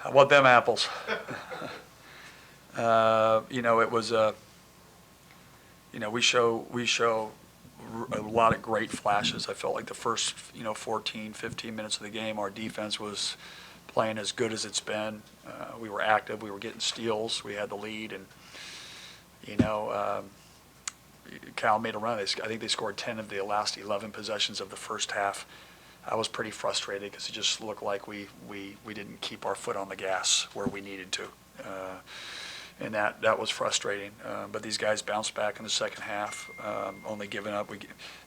How about them apples? It was we show a lot of great flashes. I felt like the first 14, 15 minutes of the game, our defense was playing as good as it's been. We were active. We were getting steals. We had the lead, and Cal made a run. I think they scored 10 of the last 11 possessions of the first half. I was pretty frustrated because it just looked like we didn't keep our foot on the gas where we needed to. And that was frustrating. But these guys bounced back in the second half, only giving up.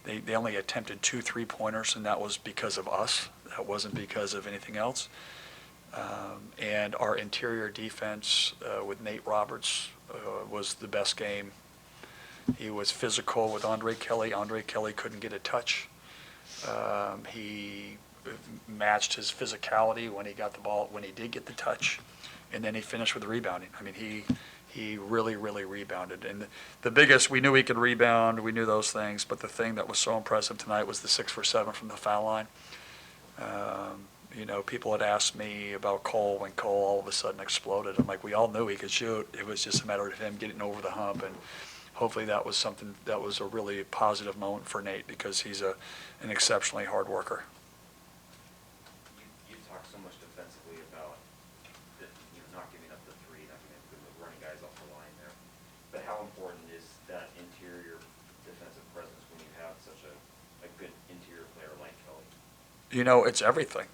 They only attempted 2 3-pointers, and that was because of us. That wasn't because of anything else. And our interior defense with Nate Roberts was the best game. He was physical with Andre Kelly. Andre Kelly couldn't get a touch. He matched his physicality when he got the ball, when he did get the touch, and then he finished with rebounding. I mean, he really, really rebounded. And the biggest, we knew he could rebound, we knew those things, but the thing that was so impressive tonight was the 6 for 7 from the foul line. People had asked me about Cole when Cole all of a sudden exploded. I'm like, we all knew he could shoot. It was just a matter of him getting over the hump, and hopefully that was something that was a really positive moment for Nate because he's an exceptionally hard worker. You talk so much defensively about not giving up the three, not giving up the running guys off the line there. But how important is that interior defensive presence when you have such a good interior player like Kelly? It's everything.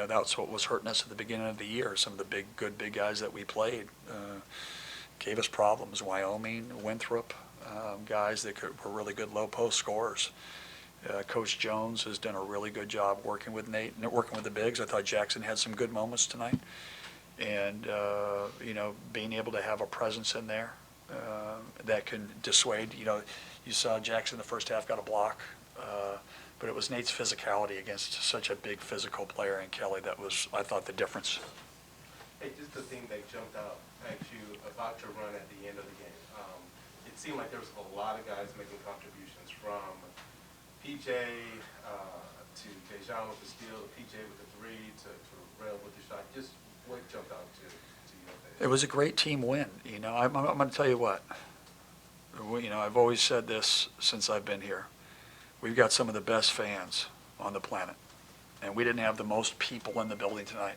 That's what was hurting us at the beginning of the year. Some of the good big guys that we played gave us problems. Wyoming, Winthrop, guys that were really good low post scorers. Coach Jones has done a really good job working with Nate and working with the bigs. I thought Jackson had some good moments tonight. And, being able to have a presence in there that can dissuade. You saw Jackson in the first half got a block, but it was Nate's physicality against such a big physical player in Kelly that was, I thought, the difference. Hey, just the thing that jumped out at you about your run at the end of the game. It seemed like there was a lot of guys making contributions from PJ to Dejan with the steal, to PJ with the three, to Rel with the shot. Just what jumped out to you? It was a great team win. I'm going to tell you what. I've always said this since I've been here. We've got some of the best fans on the planet, and we didn't have the most people in the building tonight.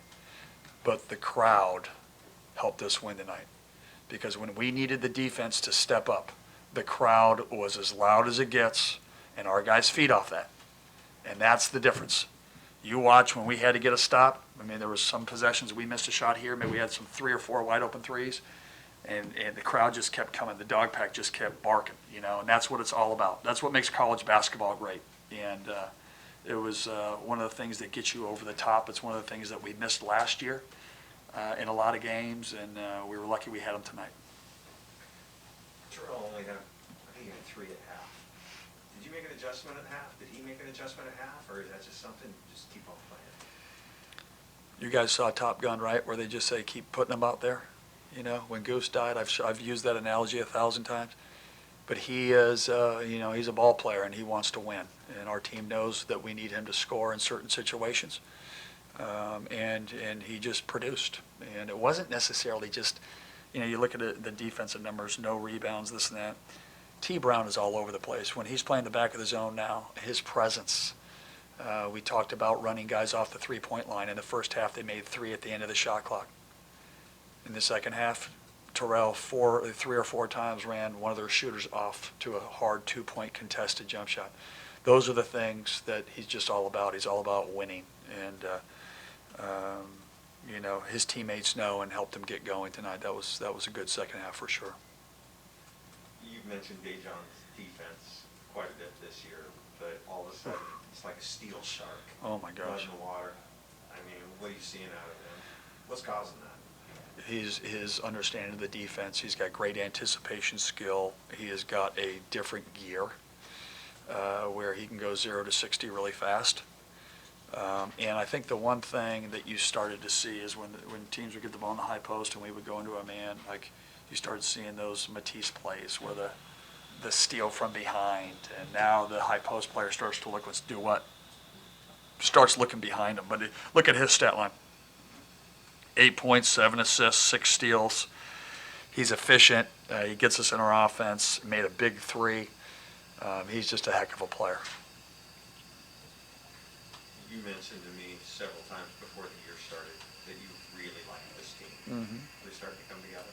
But the crowd helped us win tonight because when we needed the defense to step up, the crowd was as loud as it gets, and our guys feed off that. And that's the difference. You watch when we had to get a stop. I mean, there was some possessions we missed a shot here. Maybe we had some 3 or 4 wide open threes, and the crowd just kept coming. The dog pack just kept barking, and that's what it's all about. That's what makes college basketball great. And it was one of the things that gets you over the top. It's one of the things that we missed last year in a lot of games, and we were lucky we had them tonight. Terrell only had, I think he had 3 at half. Did you make an adjustment at half? Did he make an adjustment at half, or is that just something just keep on playing? You guys saw Top Gun, right, where they just say keep putting them out there? When Goose died, I've used that analogy 1,000 times. But he is, he's a ball player and he wants to win. And our team knows that we need him to score in certain situations. And he just produced. And it wasn't necessarily just, you look at the defensive numbers, no rebounds, this and that. T. Brown is all over the place. When he's playing the back of the zone now, his presence. We talked about running guys off the three-point line. In the first half, they made 3 at the end of the shot clock. In the second half, Terrell 3 or 4 times ran one of their shooters off to a hard 2-point contested jump shot. Those are the things that he's just all about. He's all about winning. And, his teammates know and helped him get going tonight. That was a good second half for sure. You've mentioned Dejan's defense quite a bit this year, but all of a sudden it's like a steel shark. Oh, my gosh. In the water. I mean, what are you seeing out of him? What's causing that? His understanding of the defense. He's got great anticipation skill. He has got a different gear where he can go 0 to 60 really fast. And I think the one thing that you started to see is when teams would get the ball in the high post and we would go into a man, like you started seeing those Matisse plays where the steal from behind, and now the high post player starts to starts looking behind him. But look at his stat line. 8 points, 7 assists, 6 steals. He's efficient. He gets us in our offense. Made a big three. He's just a heck of a player. You mentioned to me several times before the year started that you really liked this team. Mm-hmm. They starting to come together.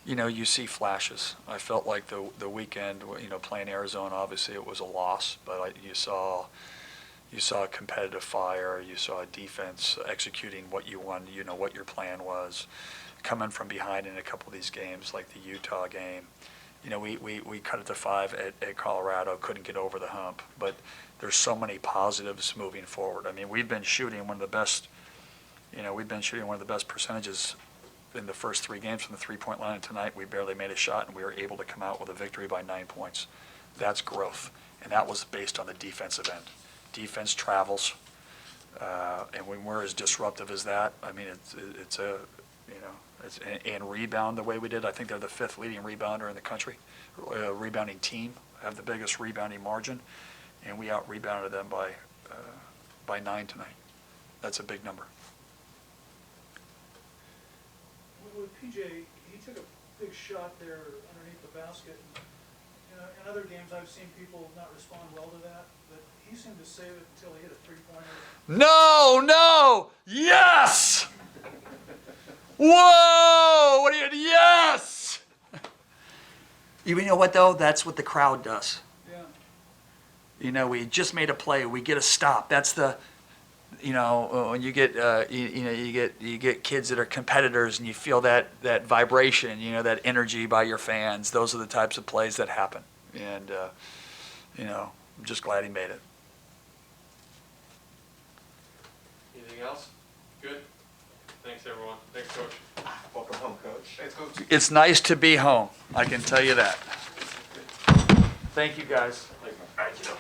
You know, you see flashes. I felt like the weekend, you know, playing Arizona, obviously it was a loss, but you saw a competitive fire. You saw a defense executing what you wanted, you know, what your plan was. Coming from behind in a couple of these games, like the Utah game. You know, we cut it to 5 at Colorado, couldn't get over the hump. But there's so many positives moving forward. I mean, we've been shooting one of the best percentages in the first 3 games from the three-point line. And tonight we barely made a shot, and we were able to come out with a victory by 9 points. That's growth, and that was based on the defensive end. Defense travels, and when we're as disruptive as that, I mean, it's a, you know, and rebound the way we did. I think they're the 5th leading rebounder in the country, rebounding team, have the biggest rebounding margin, and we out-rebounded them by 9 tonight. That's a big number. With PJ, he took a big shot there underneath the basket. You know, in other games, I've seen people not respond well to that, but he seemed to save it until he hit a three-pointer. No! Yes! Whoa! What are you? Yes! You know what though? That's what the crowd does. Yeah. You know, we just made a play. We get a stop. That's the, you know, when you get, you get kids that are competitors, and you feel that vibration, you know, that energy by your fans. Those are the types of plays that happen. And, you know, I'm just glad he made it. Anything else? Good? Thanks, everyone. Thanks, Coach. Welcome home, Coach. Thanks, Coach. It's nice to be home. I can tell you that. Thank you, guys. All right, you know.